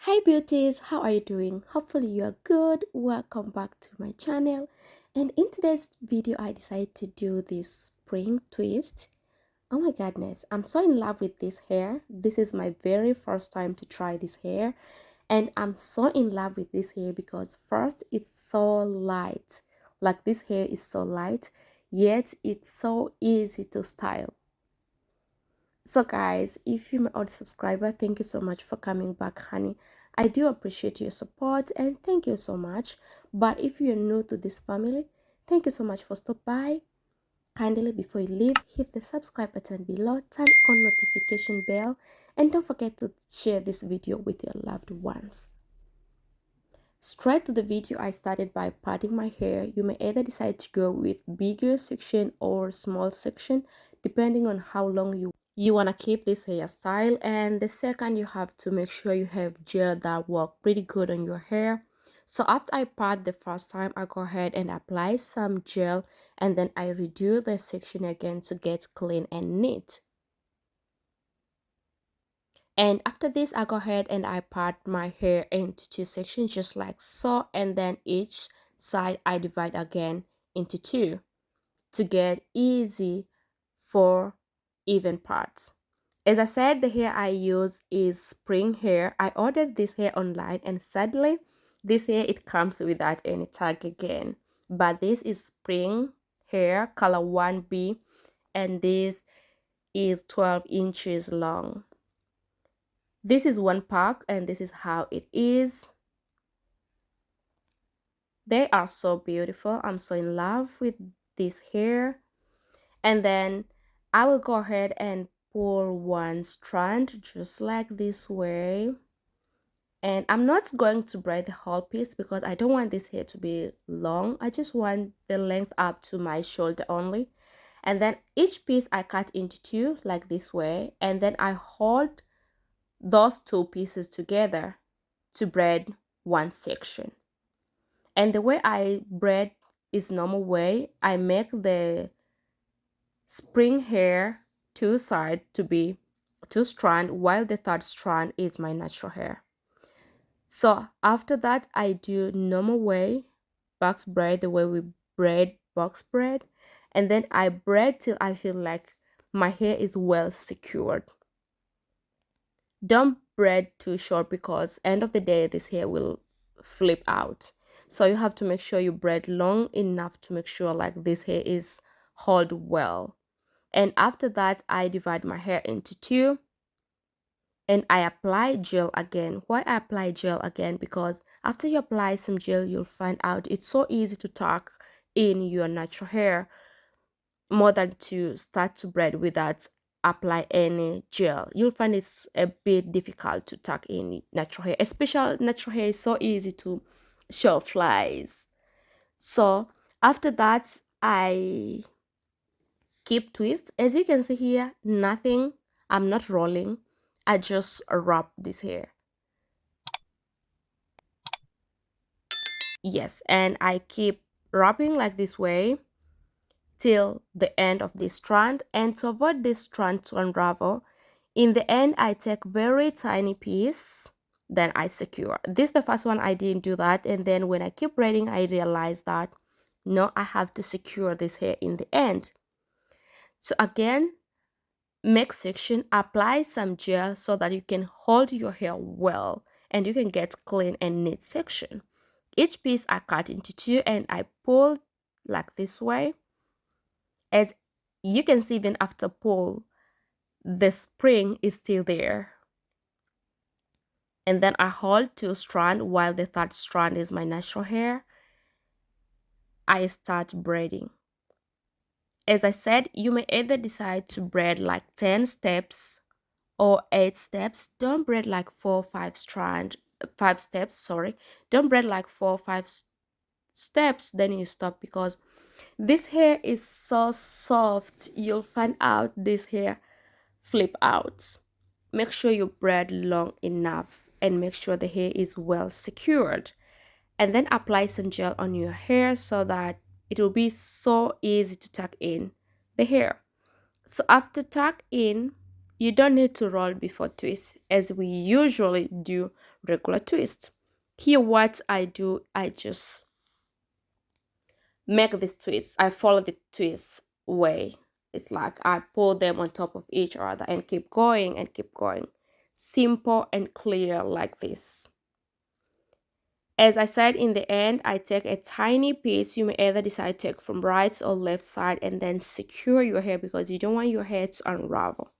Hi beauties, how are you doing? Hopefully you are good. Welcome back to my channel. And in today's video I decided to do this spring twist. Oh my goodness, I'm so in love with this hair. This is my very first time to try this hair, and I'm so in love with this hair because first it's so light. Like this hair is so light, yet it's so easy to style. So guys, if you're my old subscriber, thank you so much for coming back, honey. I do appreciate your support and thank you so much. But if you're new to this family, thank you so much for stopping by. Kindly, before you leave, hit the subscribe button below, turn on notification bell, and don't forget to share this video with your loved ones. Straight to the video, I started by parting my hair. You may either decide to go with bigger section or small section depending on how long you want to keep this hairstyle. And the second, you have to make sure you have gel that work pretty good on your hair. So after I part the first time, I go ahead and apply some gel, and then I redo the section again to get clean and neat. And after this, I go ahead and I part my hair into two sections just like so, and then each side I divide again into two to get easy for even parts. As I said, the hair I use is spring hair. I ordered this hair online, and sadly this hair it comes without any tag again. But this is spring hair color 1B, and this is 12 inches long. This is one pack and this is how it is. They are so beautiful. I'm so in love with this hair. And then I will go ahead and pull one strand just like this way. And I'm not going to braid the whole piece because I don't want this hair to be long. I just want the length up to my shoulder only. And then each piece I cut into two like this way, and then I hold those two pieces together to braid one section. And the way I braid is normal way. I make the spring hair two side to be two strand, while the third strand is my natural hair. So after that, I do normal way box braid, the way we braid box braid, and then I braid till I feel like my hair is well secured. Don't braid too short because end of the day this hair will flip out. So you have to make sure you braid long enough to make sure like this hair is hold well. And after that, I divide my hair into two and I apply gel again. Why I apply gel again? Because after you apply some gel, you'll find out it's so easy to tuck in your natural hair more than to start to braid without apply any gel. You'll find it's a bit difficult to tuck in natural hair, especially natural hair is so easy to show flies. So after that, I keep twist. As you can see here, nothing, I'm not rolling, I just wrap this hair. Yes, and I keep wrapping like this way till the end of this strand. And to avoid this strand to unravel, in the end I take very tiny piece, then I secure. This the first one I didn't do that, and then when I keep braiding I realized that no, I have to secure this hair in the end. So again, make section, apply some gel so that you can hold your hair well and you can get clean and neat section. Each piece I cut into two and I pull like this way. As you can see, even after pull, the spring is still there. And then I hold two strands while the third strand is my natural hair. I start braiding. As I said, you may either decide to braid like 10 steps or 8 steps. Don't braid like 5 steps, sorry. Don't braid like 4 or 5 steps, then you stop because this hair is so soft. You'll find out this hair flip out. Make sure you braid long enough and make sure the hair is well secured. And then apply some gel on your hair so that it will be so easy to tuck in the hair. So after tuck in, you don't need to roll before twist as we usually do regular twist. Here what I do, I just make this twist. I follow the twist way. It's like I pull them on top of each other and keep going and keep going. Simple and clear like this. As I said in the end, I take a tiny piece. You may either decide to take from right or left side and then secure your hair because you don't want your hair to unravel.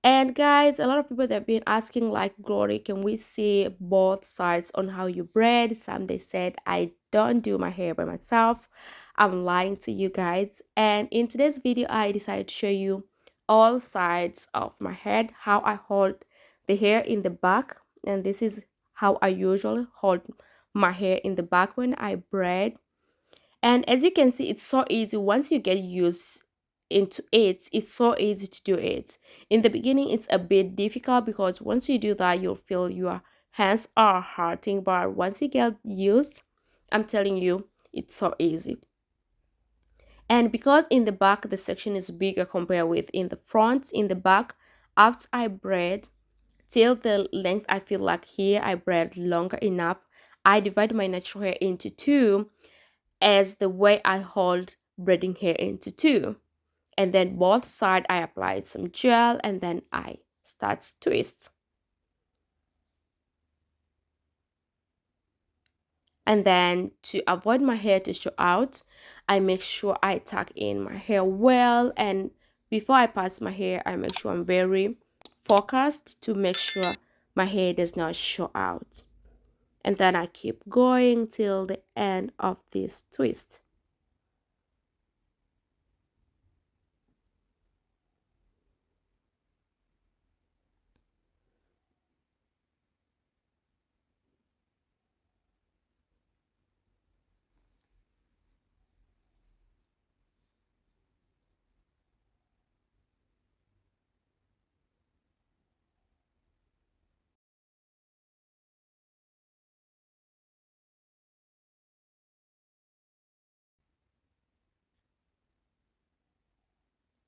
And guys, a lot of people that have been asking like, Glory, can we see both sides on how you braid? Some they said I don't do my hair by myself. I'm lying to you guys. And in today's video, I decided to show you all sides of my head, how I hold the hair in the back. And this is how I usually hold my hair in the back when I braid. And as you can see, it's so easy once you get used into it. It's so easy to do it. In the beginning it's a bit difficult because once you do that you'll feel your hands are hurting, but once you get used, I'm telling you, it's so easy. And because in the back the section is bigger compared with in the front, in the back, after I braid till the length I feel like here I braid longer enough, I divide my natural hair into two as the way I hold braiding hair into two. And then both sides I applied some gel and then I start to twist. And then to avoid my hair to show out, I make sure I tuck in my hair well, and before I pass my hair I make sure I'm very focused to make sure my hair does not show out. And then I keep going till the end of this twist.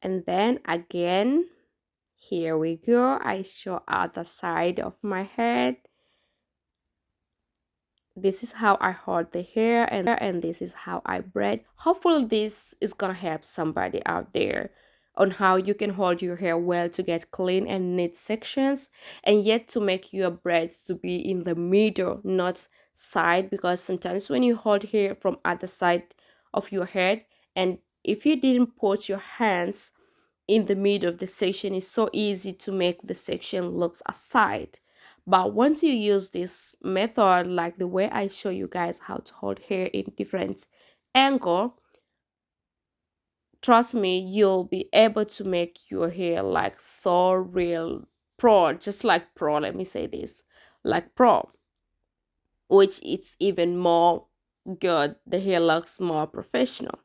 And then again, here we go, I show other side of my head. This is how I hold the hair, and this is how I braid. Hopefully this is gonna help somebody out there on how you can hold your hair well to get clean and neat sections, and yet to make your braids to be in the middle, not side, because sometimes when you hold hair from other side of your head, and if you didn't put your hands in the middle of the section, it's so easy to make the section looks aside. But once you use this method, like the way I show you guys how to hold hair in different angle, trust me, you'll be able to make your hair like so real pro, just like pro, let me say this, like pro, which it's even more good. The hair looks more professional.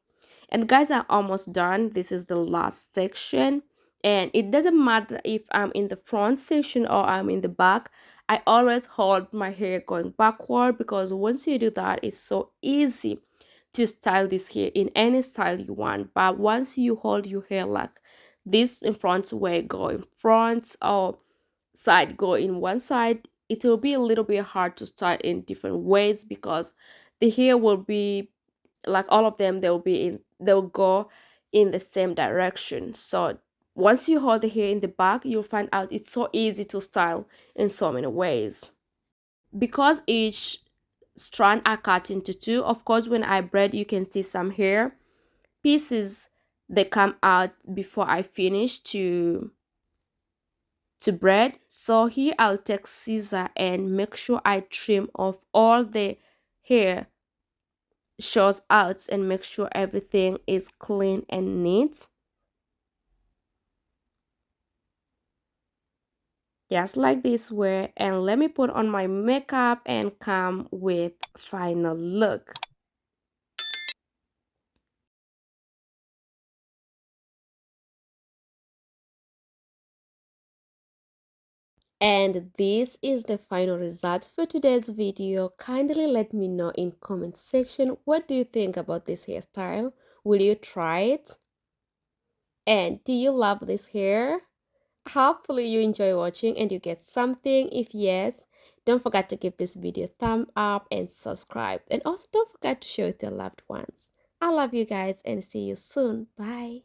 And guys, I'm almost done. This is the last section, and it doesn't matter if I'm in the front section or I'm in the back. I always hold my hair going backward because once you do that, it's so easy to style this hair in any style you want. But once you hold your hair like this in front, way go in front or side go in one side, it will be a little bit hard to style in different ways because the hair will be like all of them, they'll go in the same direction. So once you hold the hair in the back, you'll find out it's so easy to style in so many ways. Because each strand are cut into two, of course when I braid you can see some hair pieces they come out before I finish to braid. So here I'll take scissor and make sure I trim off all the hair shows out and make sure everything is clean and neat, just like this way. And let me put on my makeup and come with final look. And this is the final result for today's video. Kindly let me know in comment section, what do you think about this hairstyle? Will you try it? And do you love this hair? Hopefully you enjoy watching and you get something. If yes, don't forget to give this video a thumb up and subscribe. And also don't forget to share with your loved ones. I love you guys and see you soon. Bye.